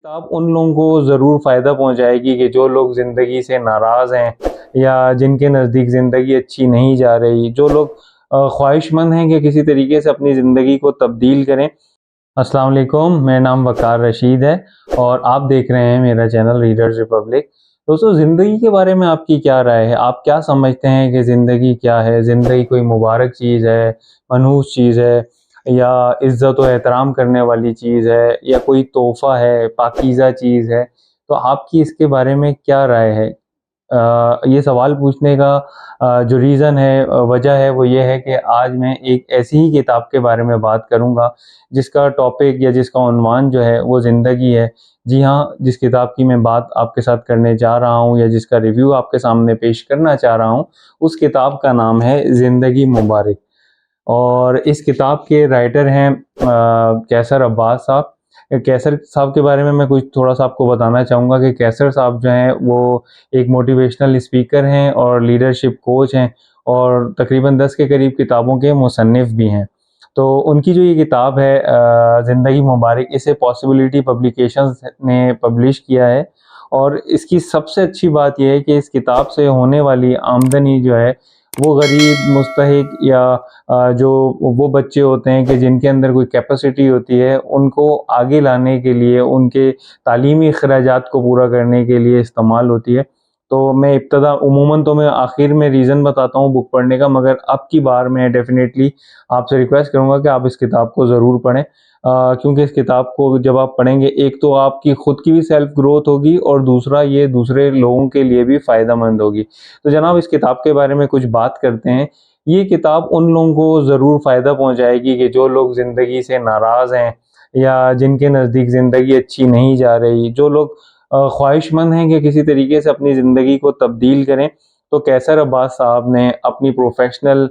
किताब उन लोगों को ज़रूर फ़ायदा पहुंचाएगी कि जो लोग ज़िंदगी से नाराज़ हैं या जिनके नज़दीक ज़िंदगी अच्छी नहीं जा रही, जो लोग ख्वाहिशमंद हैं कि किसी तरीके से अपनी ज़िंदगी को तब्दील करें। अस्सलाम वालेकुम, मेरा नाम वकार रशीद है और आप देख रहे हैं मेरा चैनल रीडर्स रिपब्लिक। दोस्तों, ज़िंदगी के बारे में आपकी क्या राय है? आप क्या समझते हैं कि ज़िंदगी क्या है? ज़िंदगी कोई मुबारक चीज़ है, मनहूस चीज़ है, या इज़्ज़त व एहतराम करने वाली चीज़ है, या कोई तोहफ़ा है, पाकीज़ा चीज़ है? तो आपकी इसके बारे में क्या राय है? ये सवाल पूछने का जो रीज़न है, वजह है, वो ये है कि आज मैं एक ऐसी ही किताब के बारे में बात करूँगा जिसका टॉपिक या जिसका उन्वान जो है वो ज़िंदगी है। जी हाँ, जिस किताब की मैं बात आपके साथ करने जा रहा हूँ या जिसका रिव्यू आपके सामने पेश करना चाह रहा हूँ, उस किताब का नाम है ज़िंदगी मुबारक। और इस किताब के राइटर हैं कैसर अब्बास साहब। कैसर साहब के बारे में मैं कुछ थोड़ा सा आपको बताना चाहूँगा कि कैसर साहब जो हैं वो एक मोटिवेशनल स्पीकर हैं और लीडरशिप कोच हैं और तकरीबन 10 के करीब किताबों के मुसन्निफ़ भी हैं। तो उनकी जो ये किताब है ज़िंदगी मुबारक, इसे पॉसिबिलिटी पब्लिकेशंस ने पब्लिश किया है। और इसकी सबसे अच्छी बात यह है कि इस किताब से होने वाली आमदनी जो है वो गरीब, मुस्तहिक या जो वो बच्चे होते हैं कि जिनके अंदर कोई कैपेसिटी होती है, उनको आगे लाने के लिए, उनके तालीमी अखराजात को पूरा करने के लिए इस्तेमाल होती है। तो मैं इब्तदा उमूमन तो मैं आखिर में रीज़न बताता हूँ बुक पढ़ने का, मगर अब की बार मैं डेफ़िनेटली आपसे रिक्वेस्ट करूँगा कि आप इस किताब को ज़रूर पढ़ें। क्योंकि इस किताब को जब आप पढ़ेंगे, एक तो आपकी ख़ुद की भी सेल्फ़ ग्रोथ होगी और दूसरा ये दूसरे लोगों के लिए भी फ़ायदेमंद होगी। तो जनाब, इस किताब के बारे में कुछ बात करते हैं। ये किताब उन लोगों को ज़रूर फ़ायदा पहुंचाएगी कि जो लोग ज़िंदगी से नाराज़ हैं या जिनके नज़दीक ज़िंदगी अच्छी नहीं जा रही, जो लोग ख्वाहिशमंद हैं कि किसी तरीके से अपनी ज़िंदगी को तब्दील करें। तो कैसर अब्बास साहब ने अपनी प्रोफेशनल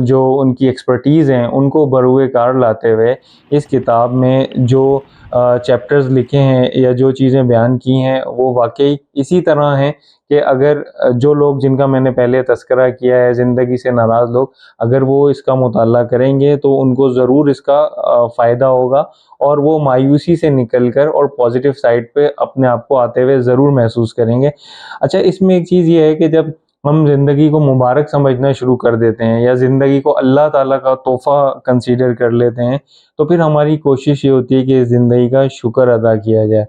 जो उनकी एक्सपर्टीज़ हैं उनको बरूए कार लाते हुए इस किताब में जो चैप्टर्स लिखे हैं या जो चीज़ें बयान की हैं वो वाकई इसी तरह हैं कि अगर जो लोग जिनका मैंने पहले तज़किरा किया है, ज़िंदगी से नाराज़ लोग, अगर वो इसका मुताला करेंगे तो उनको ज़रूर इसका फ़ायदा होगा और वो मायूसी से निकल कर और पॉजिटिव साइड पे अपने आप को आते हुए ज़रूर महसूस करेंगे। अच्छा, इसमें एक चीज़ ये है कि जब हम ज़िंदगी को मुबारक समझना शुरू कर देते हैं या ज़िंदगी को अल्लाह ताला का तोहफ़ा कंसीडर कर लेते हैं, तो फिर हमारी कोशिश ये होती है कि ज़िंदगी का शुक्र अदा किया जाए,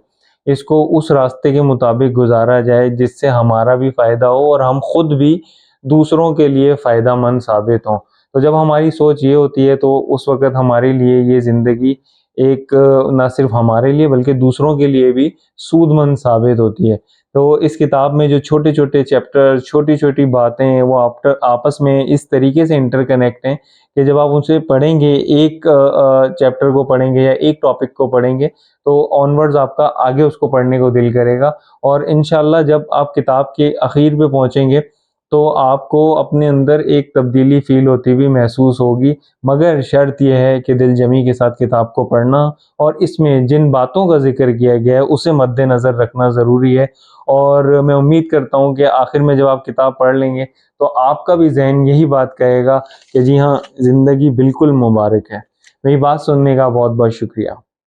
इसको उस रास्ते के मुताबिक गुजारा जाए जिससे हमारा भी फ़ायदा हो और हम खुद भी दूसरों के लिए फ़ायदेमंद साबित हों। तो जब हमारी सोच ये होती है तो उस वक़्त हमारे लिए ये ज़िंदगी एक ना सिर्फ़ हमारे लिए बल्कि दूसरों के लिए भी सूदमंद साबित होती है। तो इस किताब में जो छोटे-छोटे चैप्टर, छोटी-छोटी बातें हैं, वो आपस में इस तरीके से इंटरकनेक्ट हैं कि जब आप उसे पढ़ेंगे, एक चैप्टर को पढ़ेंगे या एक टॉपिक को पढ़ेंगे, तो ऑनवर्ड्स आपका आगे उसको पढ़ने को दिल करेगा। और इंशाअल्लाह जब आप किताब के आखिर पे पहुँचेंगे तो आपको अपने अंदर एक तब्दीली फ़ील होती हुई महसूस होगी। मगर शर्त यह है कि दिलजमी के साथ किताब को पढ़ना और इसमें जिन बातों का ज़िक्र किया गया है उसे मद्देनज़र रखना ज़रूरी है। और मैं उम्मीद करता हूँ कि आखिर में जब आप किताब पढ़ लेंगे तो आपका भी ज़हन यही बात कहेगा कि जी हाँ, ज़िंदगी बिल्कुल मुबारक है। मेरी बात सुनने का बहुत बहुत शुक्रिया।